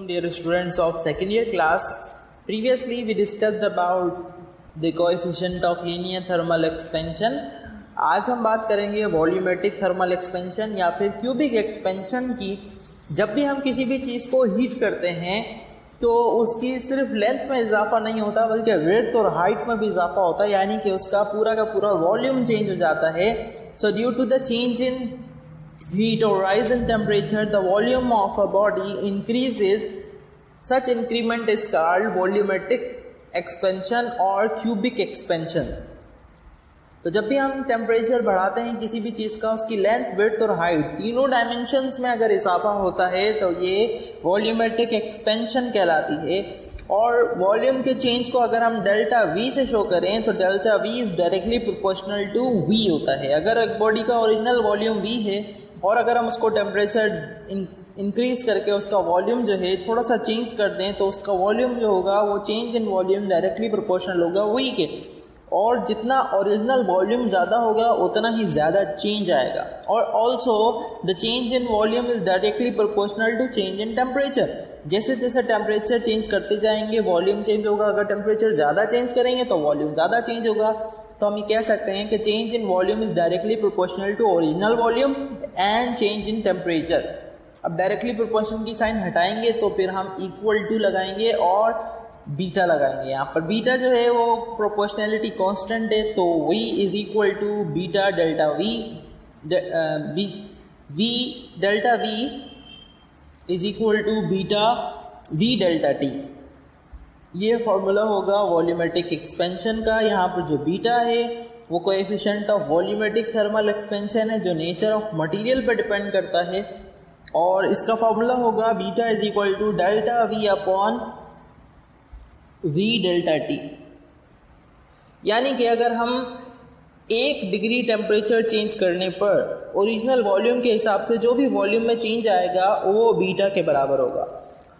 dear students of second year class. Previously we discussed about the coefficient of linear thermal expansion. आज हम बात करेंगे volumetric thermal expansion या फिर cubic expansion की। जब भी हम किसी भी चीज़ को हीट करते हैं तो उसकी सिर्फ लेंथ में इजाफा नहीं होता बल्कि विड्थ और हाइट में भी इजाफा होता है, यानी कि उसका पूरा का पूरा वॉल्यूम चेंज हो जाता है। So due to the change in heat or rise in temperature, the volume of a body increases. Such increment is called volumetric expansion or cubic expansion. तो जब भी हम टेम्परेचर बढ़ाते हैं किसी भी चीज़ का, उसकी लेंथ, विड्थ और हाइट तीनों डायमेंशंस में अगर इजाफा होता है तो ये वॉल्यूमेट्रिक एक्सपेंशन कहलाती है। और वॉल्यूम के चेंज को अगर हम डेल्टा वी से शो करें तो delta V is directly proportional to V होता है। अगर एक बॉडी का ओरिजिनल वॉल्यूम वी है और अगर हम उसको टेम्परेचर इंक्रीज करके उसका वॉल्यूम जो है थोड़ा सा चेंज कर दें तो उसका वॉल्यूम जो होगा वो change in volume directly proportional होगा वी के, और जितना ओरिजिनल वॉल्यूम ज़्यादा होगा उतना ही ज़्यादा चेंज आएगा। और also the change in volume is directly proportional to change in temperature. जैसे जैसे टेम्परेचर चेंज करते जाएंगे वॉल्यूम चेंज होगा। अगर टेम्परेचर ज़्यादा चेंज करेंगे तो वॉल्यूम ज़्यादा चेंज होगा। तो हम ये कह सकते हैं कि change in volume is directly proportional to original volume and change in temperature. अब डायरेक्टली प्रोपोर्शन की साइन हटाएंगे तो फिर हम इक्वल टू लगाएंगे और बीटा लगाएंगे। यहाँ पर बीटा जो है वो प्रोपोर्शनैलिटी कांस्टेंट है, तो V is equal to beta delta V, V delta V is equal to beta V delta T. ये फॉर्मूला होगा वॉल्यूमेट्रिक एक्सपेंशन का। यहाँ पर जो बीटा है वो coefficient of volumetric thermal expansion है जो नेचर ऑफ मटेरियल पर डिपेंड करता है, और इसका फॉर्मूला होगा beta is equal to delta V upon V delta T. यानी कि अगर हम 1 डिग्री टेम्परेचर चेंज करने पर ओरिजिनल वॉल्यूम के हिसाब से जो भी वॉल्यूम में चेंज आएगा वो बीटा के बराबर होगा।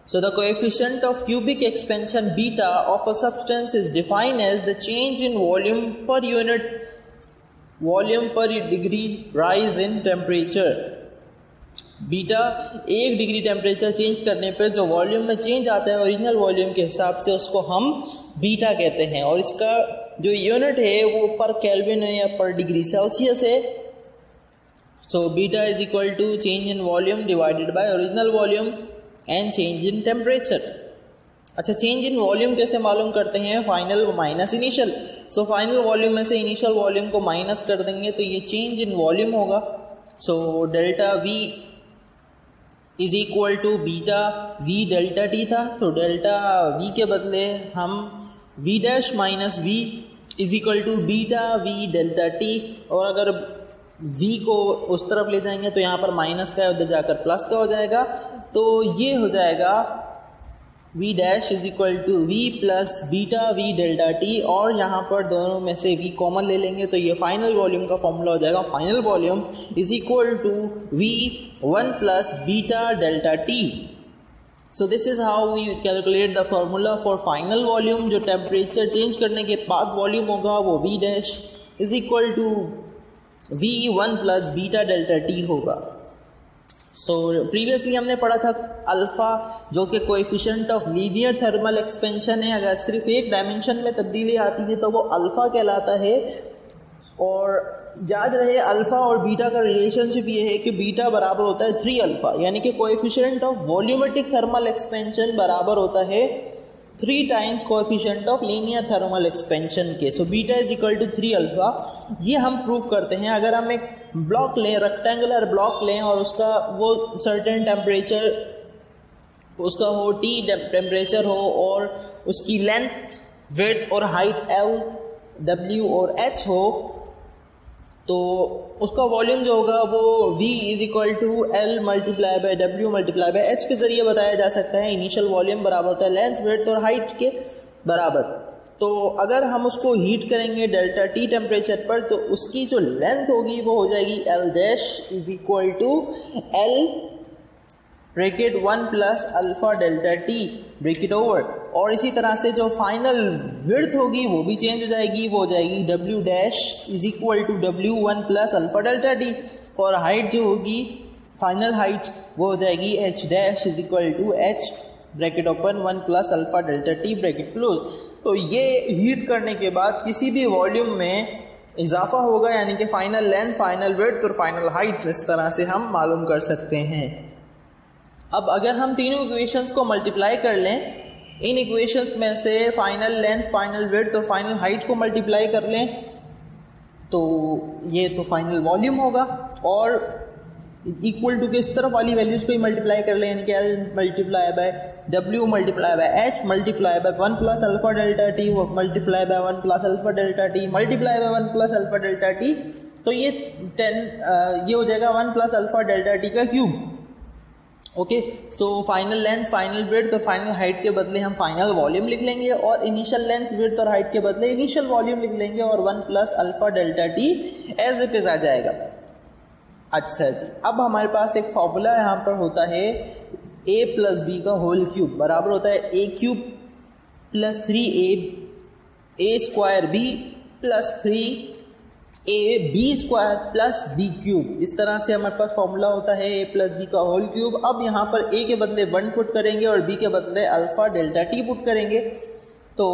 So the coefficient of cubic expansion beta of a substance is defined as the change in volume per degree rise in temperature. Beta 1 degree temperature change करने पर जो वॉल्यूम में चेंज आता है ओरिजिनल वॉल्यूम के हिसाब से उसको हम बीटा कहते हैं, और इसका जो यूनिट है वो पर केल्विन है या पर डिग्री सेल्सियस है। So beta is equal to change in volume divided by original volume and change in temperature. अच्छा, चेंज इन वॉल्यूम कैसे मालूम करते हैं? Final minus initial. So final volume में से इनिशियल वॉल्यूम को माइनस कर देंगे तो ये चेंज इन वॉल्यूम होगा। So delta V is equal to beta V delta T था, तो डेल्टा वी के बदले हम V dash minus V is equal to beta V delta T, और अगर v को उस तरफ ले जाएंगे तो यहाँ पर माइनस का है, उधर जाकर प्लस का हो जाएगा। तो ये हो जाएगा v dash is equal to v plus beta v delta t, और यहाँ पर दोनों में से v कॉमन ले लेंगे तो ये फाइनल वॉल्यूम का फॉर्मूला हो जाएगा। Final volume is equal to v 1 plus beta delta t। So this is how we calculate the formula for final volume. जो टेम्परेचर चेंज करने के बाद वॉल्यूम होगा वो v dash is equal to v1 plus beta delta T होगा। So previously हमने पढ़ा था अल्फा जो कि coefficient of linear thermal expansion है। अगर सिर्फ एक डायमेंशन में तब्दीली आती है तो वो अल्फा कहलाता है। और याद रहे अल्फा और बीटा का रिलेशनशिप ये है कि बीटा बराबर होता है 3 अल्फा, यानी कि coefficient of volumetric thermal expansion बराबर होता है 3 times coefficient of linear thermal expansion के। So beta is equal to 3 alpha. ये हम प्रूव करते हैं। अगर हम एक ब्लॉक लें, रेक्टेंगुलर ब्लॉक लें, और उसका वो सर्टेन टेम्परेचर उसका हो T टेम्परेचर हो, और उसकी लेंथ, विड्थ और हाइट L, W और H हो, तो उसका वॉल्यूम जो होगा वो V is equal to L multiply by W multiply by H के जरिए बताया जा सकता है। इनिशियल वॉल्यूम बराबर होता है लेंथ, विड्थ और हाइट के बराबर। तो अगर हम उसको हीट करेंगे डेल्टा T टेम्परेचर पर तो उसकी जो लेंथ होगी वो हो जाएगी L dash is equal to L bracket 1 plus alpha delta T bracket over. और इसी तरह से जो फाइनल विड्थ होगी वो भी चेंज हो जाएगी, वो हो जाएगी W dash is equal to W1 plus alpha delta T, और हाइट जो होगी फाइनल हाइट वो हो जाएगी H dash is equal to H bracket open 1 plus alpha delta T bracket close. तो ये हीट करने के बाद किसी भी वॉल्यूम में इजाफा होगा, यानी कि फाइनल लेंथ, फाइनल विड्थ और फाइनल हाइट, इस तरह से हम मालूम कर सकते हैं। अब अगर हम तीनों इक्वेशंस को मल्टीप्लाई कर लें, इन इक्वेशंस में से फाइनल लेंथ, फाइनल विड्थ और फाइनल हाइट को मल्टीप्लाई कर लें, तो ये तो फाइनल वॉल्यूम होगा। और इक्वल टू के इस तरफ वाली वैल्यूज को ही मल्टीप्लाई कर लें, यानी कि L multiply by W multiply by H multiply by 1 plus alpha delta T multiply by 1 plus alpha delta T multiply by 1 plus alpha delta T. तो ये ये हो जाएगा 1 प्लस अल्फा डेल्टा टी का cube. Okay, so final length, final width और final height के बदले हम फाइनल वॉल्यूम लिख लेंगे, और इनिशियल लेंथ, विड्थ और हाइट के बदले इनिशियल वॉल्यूम लिख लेंगे, और 1 plus alpha delta T as it is आ जाएगा। अच्छा जी, अब हमारे पास एक फॉर्मूला यहाँ पर होता है a प्लस बी का होल क्यूब बराबर होता है a cube plus 3a square b plus 3a b square plus b cube. इस तरह से हमारे पास फॉर्मूला होता है a प्लस बी का होल क्यूब। अब यहाँ पर a के बदले 1 पुट करेंगे और b के बदले अल्फा डेल्टा टी पुट करेंगे। तो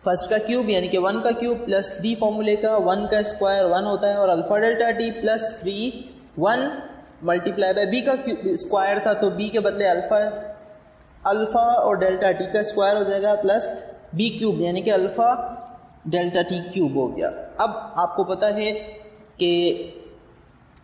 फर्स्ट का क्यूब यानी कि 1 का क्यूब प्लस 3 फॉर्मूले का 1 का स्क्वायर 1 होता है, और alpha delta T plus 3 1 multiply by B का स्क्वायर था, तो बी के बदले अल्फा और डेल्टा टी का स्क्वायर हो जाएगा प्लस बी क्यूब, यानी कि अल्फा डेल्टा टी क्यूब हो गया। अब आपको पता है कि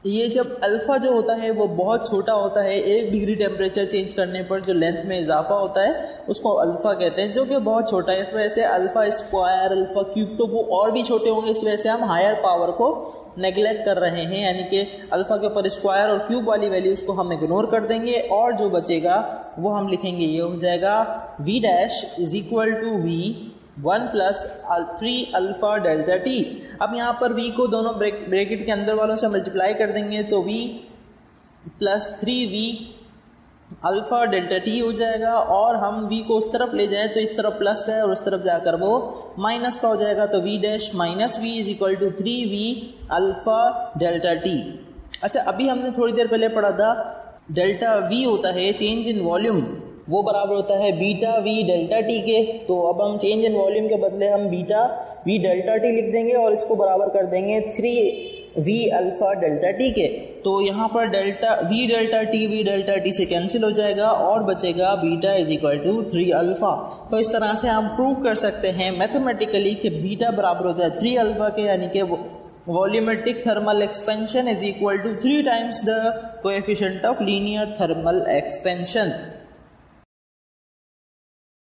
ये जब अल्फ़ा जो होता है वो बहुत छोटा होता है, 1 डिग्री टेम्परेचर चेंज करने पर जो लेंथ में इजाफा होता है उसको अल्फ़ा कहते हैं, जो कि बहुत छोटा है। इस वजह से अल्फ़ा स्क्वायर, अल्फ़ा क्यूब तो वो और भी छोटे होंगे, इस वजह से हम हायर पावर को नेगलेक्ट कर रहे हैं, यानी कि अल्फ़ा के ऊपर स्क्वायर और क्यूब वाली वैल्यूज़ को हम इग्नोर कर देंगे, और जो बचेगा वो हम लिखेंगे, ये हो जाएगा v dash is equal to v 1 plus 3 alpha delta T. अब यहाँ पर v को दोनों ब्रैकेट के अंदर वालों से मल्टीप्लाई कर देंगे, तो v plus 3v alpha delta T हो जाएगा, और हम v को उस तरफ ले जाएं तो इस तरफ प्लस है और उस तरफ जाकर वो माइनस का हो जाएगा, तो v dash minus v is equal to 3v alpha delta T. अच्छा, अभी हमने थोड़ी देर पहले पढ़ा था डेल्टा v होता है चेंज इन वॉल्यूम, वो बराबर होता है बीटा वी डेल्टा टी के। तो अब हम चेंज इन वॉल्यूम के बदले हम बीटा वी डेल्टा टी लिख देंगे और इसको बराबर कर देंगे 3v अल्फ़ा डेल्टा टी के। तो यहाँ पर वी डेल्टा टी से कैंसिल हो जाएगा और बचेगा beta is equal to 3 alpha. तो इस तरह से हम प्रूव कर सकते हैं मैथमेटिकली कि बीटा बराबर होता है 3 अल्फ़ा के, यानी कि volumetric thermal expansion is equal to 3 times the coefficient of linear thermal expansion.